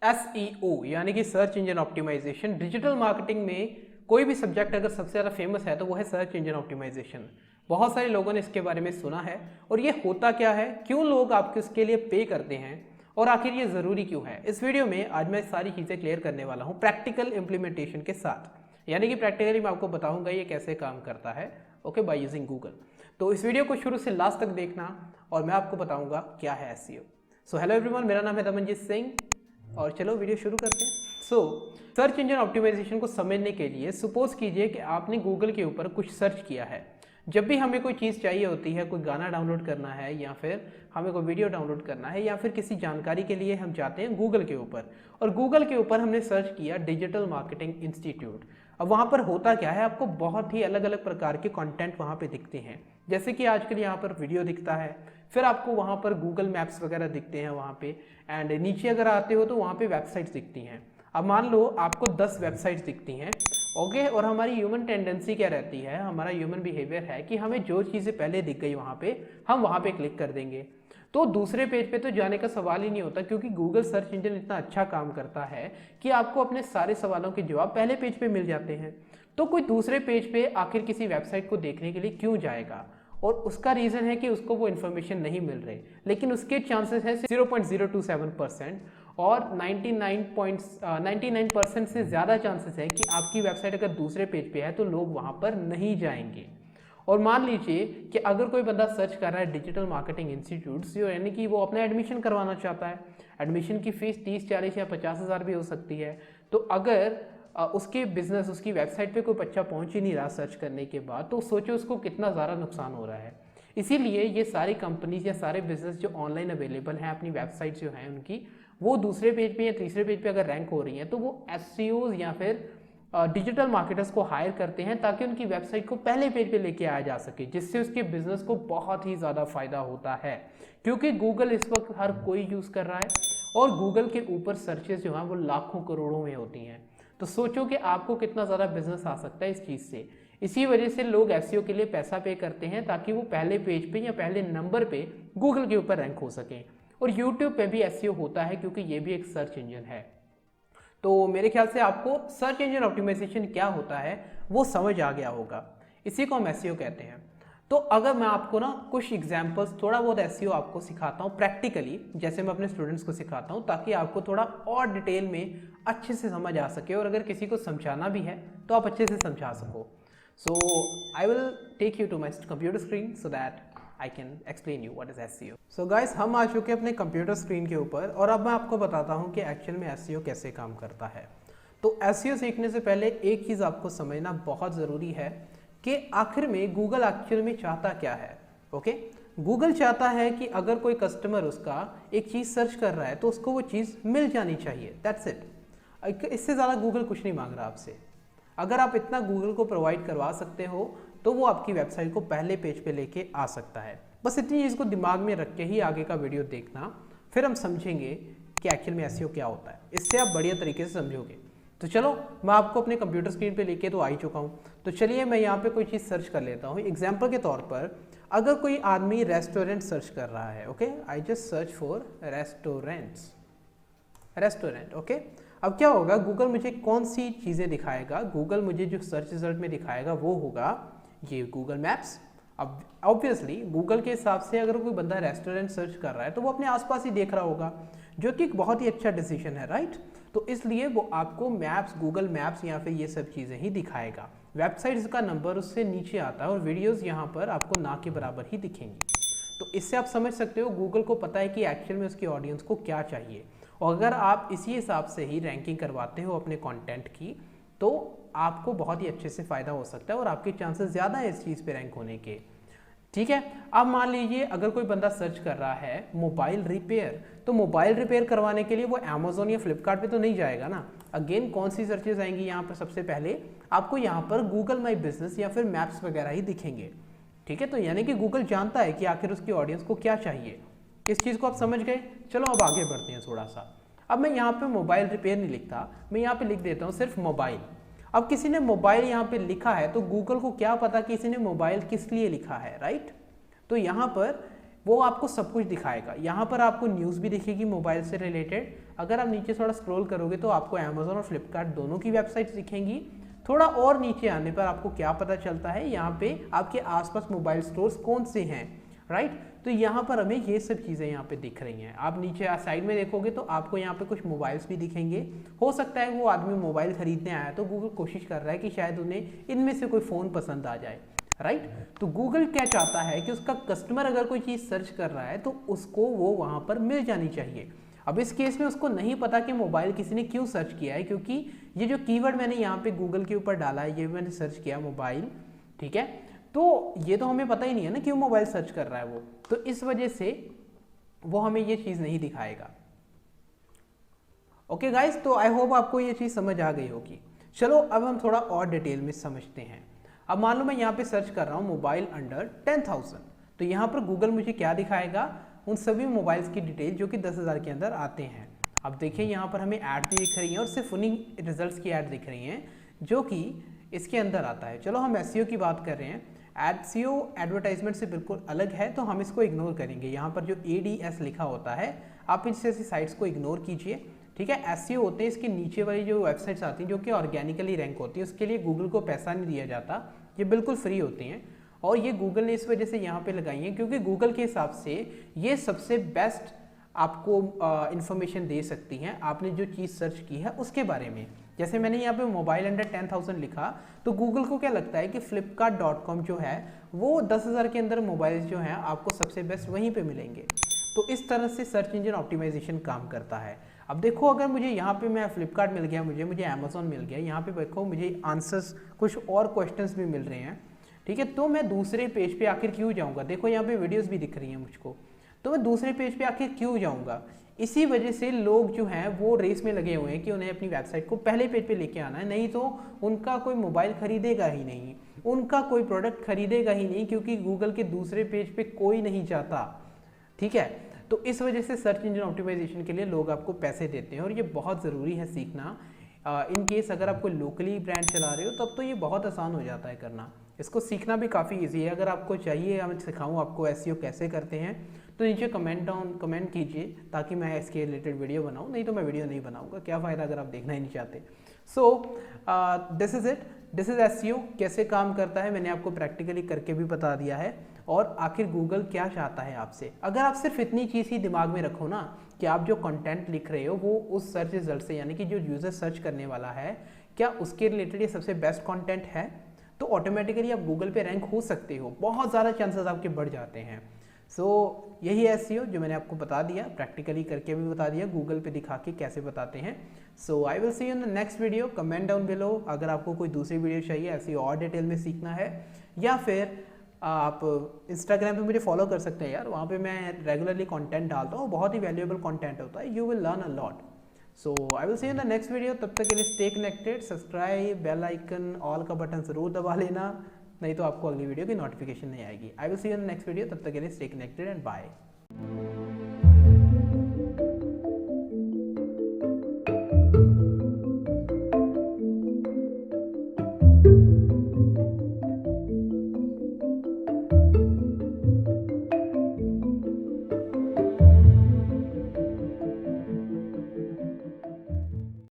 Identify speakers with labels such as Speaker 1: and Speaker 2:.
Speaker 1: SEO यानी कि search engine optimisation. Digital marketing में कोई भी सब्जेक्ट अगर सबसे ज़्यादा फेमस है तो वो है सर्च इंजन ऑप्टिमाइजेशन। बहुत सारे लोगों ने इसके बारे में सुना है और ये होता क्या है, क्यों लोग आपके इसके लिए पे करते हैं और आखिर ये ज़रूरी क्यों है। इस वीडियो में आज मैं सारी चीज़ें क्लियर करने वाला हूँ प्रैक्टिकल इम्प्लीमेंटेशन के साथ, यानी कि प्रैक्टिकली मैं आपको बताऊँगा ये कैसे काम करता है ओके बाय यूजिंग गूगल। तो इस वीडियो को शुरू से लास्ट तक देखना और मैं आपको बताऊँगा क्या है SEO। सो हेलो एवरीवन, मेरा नाम है दमनजीत सिंह और चलो वीडियो शुरू करते हैं। सर्च इंजन ऑप्टिमाइजेशन को समझने के लिए सपोज कीजिए कि आपने गूगल के ऊपर कुछ सर्च किया है। जब भी हमें कोई चीज़ चाहिए होती है, कोई गाना डाउनलोड करना है या फिर हमें कोई वीडियो डाउनलोड करना है या फिर किसी जानकारी के लिए हम जाते हैं गूगल के ऊपर, और गूगल के ऊपर हमने सर्च किया डिजिटल मार्केटिंग इंस्टीट्यूट। अब वहाँ पर होता क्या है, आपको बहुत ही अलग अलग प्रकार के कंटेंट वहाँ पे दिखते हैं। जैसे कि आजकल यहाँ पर वीडियो दिखता है, फिर आपको वहाँ पर गूगल मैप्स वगैरह दिखते हैं वहाँ पे, एंड नीचे अगर आते हो तो वहाँ पे वेबसाइट्स दिखती हैं। अब मान लो आपको 10 वेबसाइट्स दिखती हैं ओके, और हमारी ह्यूमन टेंडेंसी क्या रहती है, हमारा ह्यूमन बिहेवियर है कि हमें जो चीज़ें पहले दिख गई वहाँ पे हम वहाँ पे क्लिक कर देंगे। तो दूसरे पेज पे तो जाने का सवाल ही नहीं होता, क्योंकि गूगल सर्च इंजन इतना अच्छा काम करता है कि आपको अपने सारे सवालों के जवाब पहले पेज पे मिल जाते हैं। तो कोई दूसरे पेज पे आखिर किसी वेबसाइट को देखने के लिए क्यों जाएगा, और उसका रीज़न है कि उसको वो इन्फॉर्मेशन नहीं मिल रही, लेकिन उसके चांसेस है 0.027% और 99% से ज़्यादा चांसेस है कि आपकी वेबसाइट अगर दूसरे पेज पे है तो लोग वहाँ पर नहीं जाएंगे। और मान लीजिए कि अगर कोई बंदा सर्च कर रहा है डिजिटल मार्केटिंग इंस्टीट्यूट्स, यानी कि वो अपना एडमिशन करवाना चाहता है, एडमिशन की फ़ीस 30, 40 या 50 हज़ार भी हो सकती है। तो अगर उसके बिजनेस, उसकी वेबसाइट पे कोई बच्चा पहुंच ही नहीं रहा सर्च करने के बाद, तो सोचो उसको कितना ज़्यादा नुकसान हो रहा है। इसीलिए ये सारी कंपनीज या सारे बिजनेस जो ऑनलाइन अवेलेबल हैं, अपनी वेबसाइट जो हैं उनकी, वो दूसरे पेज पे या तीसरे पेज पे अगर रैंक हो रही हैं तो वो SEOs या फिर डिजिटल मार्केटर्स को हायर करते हैं ताकि उनकी वेबसाइट को पहले पेज पे लेके आया जा सके, जिससे उसके बिजनेस को बहुत ही ज़्यादा फायदा होता है। क्योंकि गूगल इस वक्त हर कोई यूज़ कर रहा है और गूगल के ऊपर सर्चेस जो हैं वो लाखों करोड़ों में होती हैं। तो सोचो कि आपको कितना ज़्यादा बिजनेस आ सकता है इस चीज़ से। इसी वजह से लोग SEO के लिए पैसा पे करते हैं ताकि वो पहले पेज पे या पहले नंबर पे गूगल के ऊपर रैंक हो सकें। और यूट्यूब पे भी SEO होता है क्योंकि ये भी एक सर्च इंजन है। तो मेरे ख्याल से आपको सर्च इंजन ऑप्टिमाइजेशन क्या होता है वो समझ आ गया होगा, इसी को हम SEO कहते हैं। तो अगर मैं आपको ना कुछ एग्जांपल्स, थोड़ा बहुत SEO आपको सिखाता हूँ प्रैक्टिकली, जैसे मैं अपने स्टूडेंट्स को सिखाता हूँ, ताकि आपको थोड़ा और डिटेल में अच्छे से समझ आ सके, और अगर किसी को समझाना भी है तो आप अच्छे से समझा सको। So I will take you to my computer screen so that I can explain you what is SEO। So guys, हम आ चुके हैं अपने कंप्यूटर स्क्रीन के ऊपर और अब मैं आपको बताता हूँ कि एक्चुअल में SEO कैसे काम करता है। तो SEO सीखने से पहले एक चीज़ आपको समझना बहुत ज़रूरी है कि आखिर में गूगल एक्चुअल में चाहता क्या है। ओके, गूगल चाहता है कि अगर कोई कस्टमर उसका एक चीज़ सर्च कर रहा है तो उसको वो चीज़ मिल जानी चाहिए, दैट्स इट। इससे ज़्यादा गूगल कुछ नहीं मांग रहा आपसे। अगर आप इतना गूगल को प्रोवाइड करवा सकते हो तो वो आपकी वेबसाइट को पहले पेज पे लेके आ सकता है। बस इतनी चीज़ को दिमाग में रख के ही आगे का वीडियो देखना, फिर हम समझेंगे कि एक्चुअल में SEO क्या होता है। इससे आप बढ़िया तरीके से समझोगे। तो चलो, मैं आपको अपने कंप्यूटर स्क्रीन पे लेके तो आ ही चुका हूँ। तो चलिए मैं यहाँ पे कोई चीज़ सर्च कर लेता हूँ। एग्जाम्पल के तौर पर अगर कोई आदमी रेस्टोरेंट सर्च कर रहा है, okay, I just search for restaurant okay. अब क्या होगा, गूगल मुझे कौन सी चीज़ें दिखाएगा, गूगल मुझे जो सर्च रिजल्ट में दिखाएगा वो होगा ये गूगल मैप्स। अब ऑब्वियसली गूगल के हिसाब से अगर कोई बंदा रेस्टोरेंट सर्च कर रहा है तो वो अपने आसपास ही देख रहा होगा, जो कि एक बहुत ही अच्छा डिसीजन है, राइट। तो इसलिए वो आपको मैप्स, गूगल मैप्स या फिर ये सब चीज़ें ही दिखाएगा। वेबसाइट्स का नंबर उससे नीचे आता है और वीडियोज़ यहाँ पर आपको ना के बराबर ही दिखेंगी। तो इससे आप समझ सकते हो गूगल को पता है कि एक्चुअल में उसकी ऑडियंस को क्या चाहिए, और अगर आप इसी हिसाब से ही रैंकिंग करवाते हो अपने कंटेंट की तो आपको बहुत ही अच्छे से फ़ायदा हो सकता है और आपके चांसेस ज़्यादा है इस चीज़ पे रैंक होने के। ठीक है, अब मान लीजिए अगर कोई बंदा सर्च कर रहा है मोबाइल रिपेयर, तो मोबाइल रिपेयर करवाने के लिए वो अमेजोन या फ्लिपकार्ट पे तो नहीं जाएगा ना। अगेन कौन सी सर्चेज आएंगी यहाँ पर, सबसे पहले आपको यहाँ पर गूगल माई बिजनेस या फिर मैप्स वगैरह ही दिखेंगे। ठीक है, तो यानी कि गूगल जानता है कि आखिर उसकी ऑडियंस को क्या चाहिए। इस चीज़ को आप समझ गए। चलो अब आगे बढ़ते हैं थोड़ा सा। अब मैं यहाँ पे मोबाइल रिपेयर नहीं लिखता, मैं यहाँ पे लिख देता हूँ सिर्फ मोबाइल। अब किसी ने मोबाइल यहाँ पे लिखा है तो गूगल को क्या पता कि किसी ने मोबाइल किस लिए लिखा है, राइट। तो यहाँ पर वो आपको सब कुछ दिखाएगा। यहाँ पर आपको न्यूज़ भी दिखेगी मोबाइल से रिलेटेड। अगर आप नीचे थोड़ा स्क्रॉल करोगे तो आपको अमेज़न और फ्लिपकार्ट दोनों की वेबसाइट्स दिखेंगी। थोड़ा और नीचे आने पर आपको क्या पता चलता है, यहाँ पे आपके आसपास मोबाइल स्टोर्स कौन से हैं, राइट। तो यहाँ पर हमें ये सब चीज़ें यहाँ पे दिख रही हैं। आप नीचे साइड में देखोगे तो आपको यहाँ पे कुछ मोबाइल्स भी दिखेंगे। हो सकता है वो आदमी मोबाइल खरीदने आया तो गूगल कोशिश कर रहा है कि शायद उन्हें इनमें से कोई फ़ोन पसंद आ जाए, राइट। तो गूगल क्या चाहता है कि उसका कस्टमर अगर कोई चीज़ सर्च कर रहा है तो उसको वो वहाँ पर मिल जानी चाहिए। अब इस केस में उसको नहीं पता कि मोबाइल किसी ने क्यों सर्च किया है, क्योंकि ये जो कीवर्ड मैंने यहाँ पे गूगल के ऊपर डाला है, ये मैंने सर्च किया मोबाइल, ठीक है। तो ये तो हमें पता ही नहीं है ना क्यों मोबाइल सर्च कर रहा है वो, तो इस वजह से वो हमें ये चीज़ नहीं दिखाएगा। ओके गाइस, तो आई होप आपको ये चीज़ समझ आ गई होगी। चलो अब हम थोड़ा और डिटेल में समझते हैं। अब मान लो मैं यहाँ पे सर्च कर रहा हूँ मोबाइल अंडर 10,000, तो यहाँ पर गूगल मुझे क्या दिखाएगा, उन सभी मोबाइल्स की डिटेल जो कि 10,000 के अंदर आते हैं। अब देखिए यहाँ पर हमें ऐड भी दिख रही है और सिर्फ उन्हीं रिजल्ट्स की ऐड दिख रही हैं जो कि इसके अंदर आता है। चलो हम एसईओ की बात कर रहे हैं। एसईओ एडवर्टाइजमेंट से बिल्कुल अलग है, तो हम इसको इग्नोर करेंगे। यहाँ पर जो ADS लिखा होता है, आप इस जैसी साइट्स को इग्नोर कीजिए, ठीक है। एसईओ होते हैं इसके नीचे वाली जो वेबसाइट्स आती हैं जो कि ऑर्गेनिकली रैंक होती है, उसके लिए गूगल को पैसा नहीं दिया जाता, ये बिल्कुल फ्री होती हैं। और ये गूगल ने इस वजह से यहाँ पे लगाई हैं क्योंकि गूगल के हिसाब से ये सबसे बेस्ट आपको इन्फॉर्मेशन दे सकती हैं आपने जो चीज़ सर्च की है उसके बारे में। जैसे मैंने यहाँ पे मोबाइल अंडर 10,000 लिखा, तो गूगल को क्या लगता है कि flipkart.com जो है वो 10,000 के अंदर मोबाइल जो हैं आपको सबसे बेस्ट वहीं पे मिलेंगे। तो इस तरह से सर्च इंजन ऑप्टिमाइजेशन काम करता है। अब देखो, अगर मुझे यहाँ पे मैं फ्लिपकार्ट मिल गया, मुझे अमेज़ॉन मिल गया, यहाँ पे देखो मुझे आंसर्स कुछ और क्वेश्चंस भी मिल रहे हैं, ठीक है। तो मैं दूसरे पेज पे आखिर क्यों जाऊँगा, देखो यहाँ पे वीडियोस भी दिख रही हैं मुझको, तो मैं दूसरे पेज पे आखिर क्यों जाऊँगा। इसी वजह से लोग जो हैं वो रेस में लगे हुए हैं कि उन्हें अपनी वेबसाइट को पहले पेज पे लेके आना है, नहीं तो उनका कोई मोबाइल खरीदेगा ही नहीं, उनका कोई प्रोडक्ट खरीदेगा ही नहीं, क्योंकि गूगल के दूसरे पेज पे कोई नहीं जाता, ठीक है। तो इस वजह से सर्च इंजन ऑप्टिमाइजेशन के लिए लोग आपको पैसे देते हैं और ये बहुत ज़रूरी है सीखना। इन केस अगर आप कोई लोकली ब्रांड चला रहे हो तब तो ये बहुत आसान हो जाता है करना, इसको सीखना भी काफ़ी इजी है। अगर आपको चाहिए मैं सिखाऊं आपको एसईओ कैसे करते हैं तो नीचे कमेंट कीजिए ताकि मैं इसके रिलेटेड वीडियो बनाऊं, नहीं तो मैं वीडियो नहीं बनाऊंगा, क्या फ़ायदा अगर आप देखना ही नहीं चाहते। So this is it, this is SEO कैसे काम करता है, मैंने आपको प्रैक्टिकली करके भी बता दिया है। और आखिर गूगल क्या चाहता है आपसे, अगर आप सिर्फ इतनी चीज़ ही दिमाग में रखो ना कि आप जो कंटेंट लिख रहे हो वो उस सर्च रिजल्ट से, यानी कि जो यूज़र सर्च करने वाला है क्या उसके रिलेटेड ये सबसे बेस्ट कंटेंट है, तो ऑटोमेटिकली आप गूगल पे रैंक हो सकते हो, बहुत ज़्यादा चांसेस आपके बढ़ जाते हैं। सो यही एसईओ जो मैंने आपको बता दिया, प्रैक्टिकली करके भी बता दिया, गूगल पे दिखा के कैसे बताते हैं। So I will see you in the next video. Comment down below अगर आपको कोई दूसरी वीडियो चाहिए ऐसी और डिटेल में सीखना है, या फिर आप इंस्टाग्राम पे मुझे फॉलो कर सकते हैं यार, वहाँ पे मैं रेगुलरली कंटेंट डालता हूँ, बहुत ही वैल्यूएबल कंटेंट होता है, you will learn a lot. So I will see you in the next video, तब तक के लिए stay connected, subscribe, bell icon, all का बटन ज़रूर दबा लेना, नहीं तो आपको अगली वीडियो की नोटिफिकेशन नहीं आएगी। आई will see you in the next video, तब तक के लिए स्टे कनेक्टेड एंड बाय।